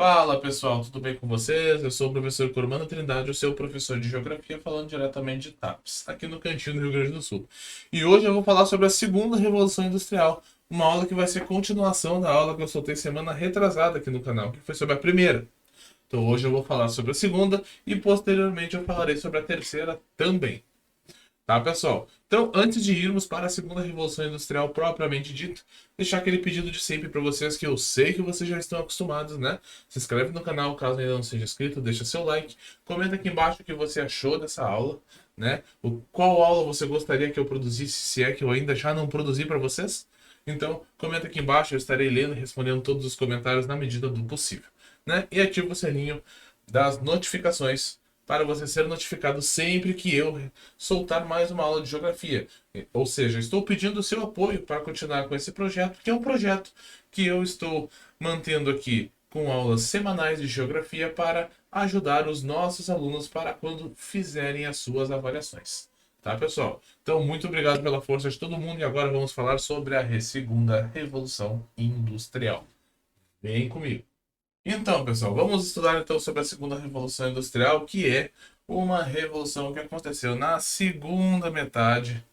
Fala pessoal, tudo bem com vocês? Eu sou o professor Cormano Trindade, o seu professor de Geografia, falando diretamente de TAPS, aqui no cantinho do Rio Grande do Sul. E hoje eu vou falar sobre a segunda Revolução Industrial, uma aula que vai ser continuação da aula que eu soltei semana retrasada aqui no canal, que foi sobre a primeira. Então hoje eu vou falar sobre a segunda e posteriormente eu falarei sobre a terceira também. Tá, pessoal? Então, antes de irmos para a segunda revolução industrial propriamente dita, deixar aquele pedido de sempre para vocês que eu sei que vocês já estão acostumados, né? Se inscreve no canal caso ainda não seja inscrito, deixa seu like, comenta aqui embaixo o que você achou dessa aula, né? Qual aula você gostaria que eu produzisse, se é que eu ainda já não produzi para vocês? Então, comenta aqui embaixo, eu estarei lendo e respondendo todos os comentários na medida do possível, né? E ativa o sininho das notificações para você ser notificado sempre que eu soltar mais uma aula de geografia. Ou seja, estou pedindo o seu apoio para continuar com esse projeto, que é um projeto que eu estou mantendo aqui com aulas semanais de geografia para ajudar os nossos alunos para quando fizerem as suas avaliações. Tá, pessoal? Então, muito obrigado pela força de todo mundo e agora vamos falar sobre a segunda Revolução Industrial. Vem comigo. Então, pessoal, vamos estudar então sobre a segunda revolução industrial, que é uma revolução que aconteceu na segunda metade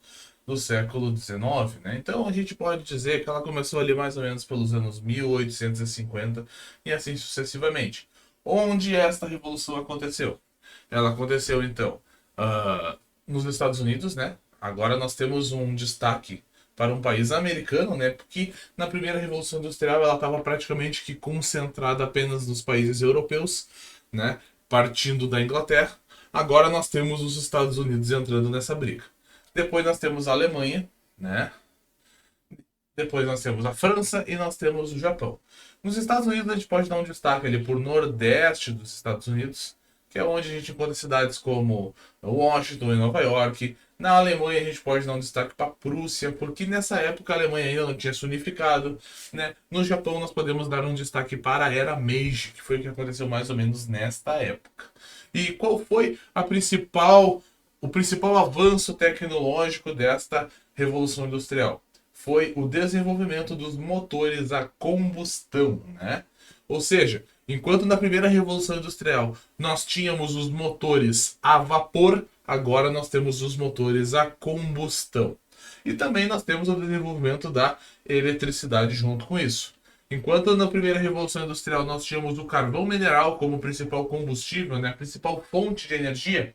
do século XIX, né? Então a gente pode dizer que ela começou ali mais ou menos pelos anos 1850 e assim sucessivamente. Onde esta revolução aconteceu? Ela aconteceu então nos Estados Unidos, né? Agora nós temos um destaque para um país americano, né? Porque na primeira revolução industrial ela estava praticamente que concentrada apenas nos países europeus, né? Partindo da Inglaterra. Agora nós temos os Estados Unidos entrando nessa briga. Depois nós temos a Alemanha, né? Depois nós temos a França e nós temos o Japão. Nos Estados Unidos a gente pode dar um destaque ali por nordeste dos Estados Unidos, que é onde a gente encontra cidades como Washington e Nova York. Na Alemanha a gente pode dar um destaque para a Prússia, porque nessa época a Alemanha ainda não tinha se unificado, né? No Japão nós podemos dar um destaque para a Era Meiji, que foi o que aconteceu mais ou menos nesta época. E qual foi o principal avanço tecnológico desta Revolução Industrial? Foi o desenvolvimento dos motores a combustão, né? Ou seja, enquanto na primeira revolução industrial nós tínhamos os motores a vapor, agora nós temos os motores a combustão. E também nós temos o desenvolvimento da eletricidade junto com isso. Enquanto na primeira revolução industrial nós tínhamos o carvão mineral como principal combustível, né, a principal fonte de energia,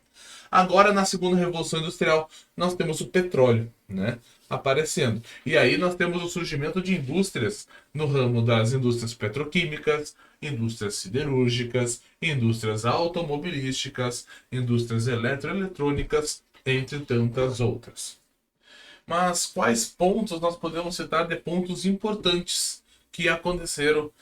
agora na segunda revolução industrial nós temos o petróleo, né, aparecendo. E aí nós temos o surgimento de indústrias no ramo das indústrias petroquímicas, indústrias siderúrgicas, indústrias automobilísticas, indústrias eletroeletrônicas, entre tantas outras. Mas quais pontos nós podemos citar de pontos importantes que aconteceram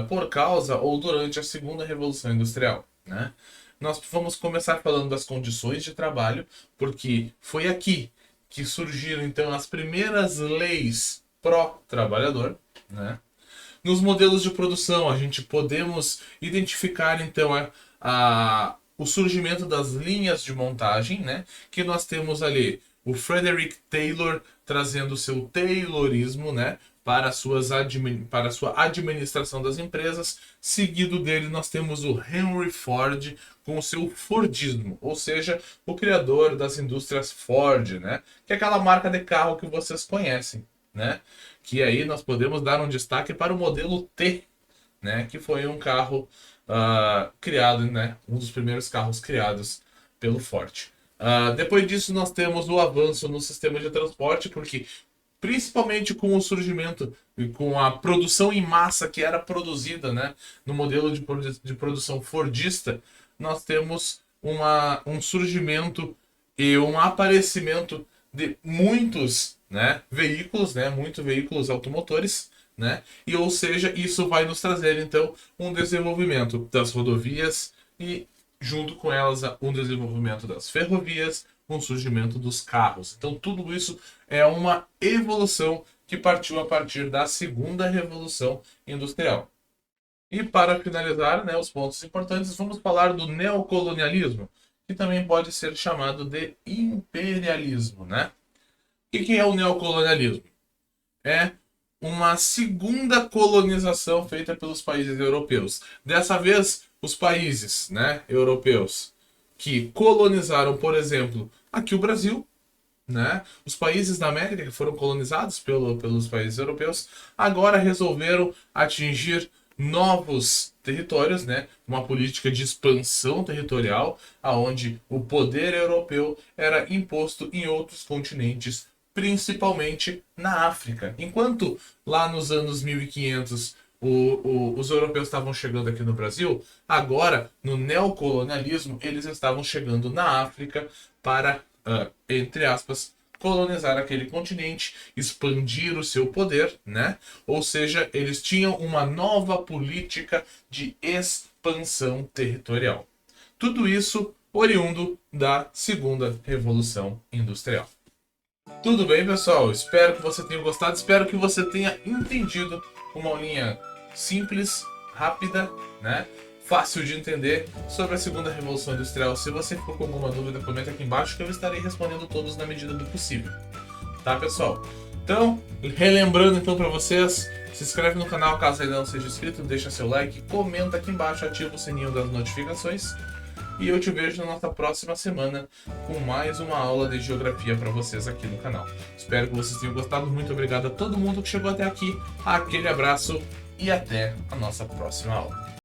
por causa ou durante a segunda revolução industrial, né? Nós vamos começar falando das condições de trabalho, porque foi aqui que surgiram então as primeiras leis pró-trabalhador, né? Nos modelos de produção, a gente podemos identificar então o surgimento das linhas de montagem, né? Que nós temos ali o Frederick Taylor trazendo o seu Taylorismo, né? Para a sua administração das empresas. Seguido dele, nós temos o Henry Ford com o seu Fordismo, ou seja, o criador das indústrias Ford, né? Que é aquela marca de carro que vocês conhecem, né? Que aí nós podemos dar um destaque para o modelo T, né? Que foi um carro criado, né? Um dos primeiros carros criados pelo Ford. Depois disso, nós temos o avanço no sistema de transporte, porque principalmente com o surgimento e com a produção em massa que era produzida, né, no modelo de produção fordista, nós temos um surgimento e um aparecimento de muitos, né, veículos, né, muitos veículos automotores, né, e ou seja, isso vai nos trazer então um desenvolvimento das rodovias e junto com elas um desenvolvimento das ferrovias, um surgimento dos carros. Então tudo isso é uma evolução que partiu a partir da segunda revolução industrial. E para finalizar, né, os pontos importantes, vamos falar do neocolonialismo, que também pode ser chamado de imperialismo, né? O que é o neocolonialismo? É uma segunda colonização feita pelos países europeus. Dessa vez, os países, né, europeus que colonizaram, por exemplo, aqui o Brasil, né, os países da América que foram colonizados pelos países europeus, agora resolveram atingir novos territórios, né, uma política de expansão territorial, aonde o poder europeu era imposto em outros continentes, principalmente na África. Enquanto lá nos anos 1500 os europeus estavam chegando aqui no Brasil, agora no neocolonialismo eles estavam chegando na África para, entre aspas, colonizar aquele continente, expandir o seu poder, né? Ou seja, eles tinham uma nova política de expansão territorial. Tudo isso oriundo da segunda revolução industrial. Tudo bem, pessoal? Espero que você tenha gostado, espero que você tenha entendido uma aulinha simples, rápida, né? Fácil de entender sobre a segunda revolução industrial. Se você ficou com alguma dúvida, comenta aqui embaixo que eu estarei respondendo todos na medida do possível. Tá, pessoal? Então, relembrando então para vocês, se inscreve no canal caso ainda não seja inscrito, deixa seu like, comenta aqui embaixo, ativa o sininho das notificações. E eu te vejo na nossa próxima semana com mais uma aula de geografia para vocês aqui no canal. Espero que vocês tenham gostado. Muito obrigado a todo mundo que chegou até aqui. Aquele abraço e até a nossa próxima aula.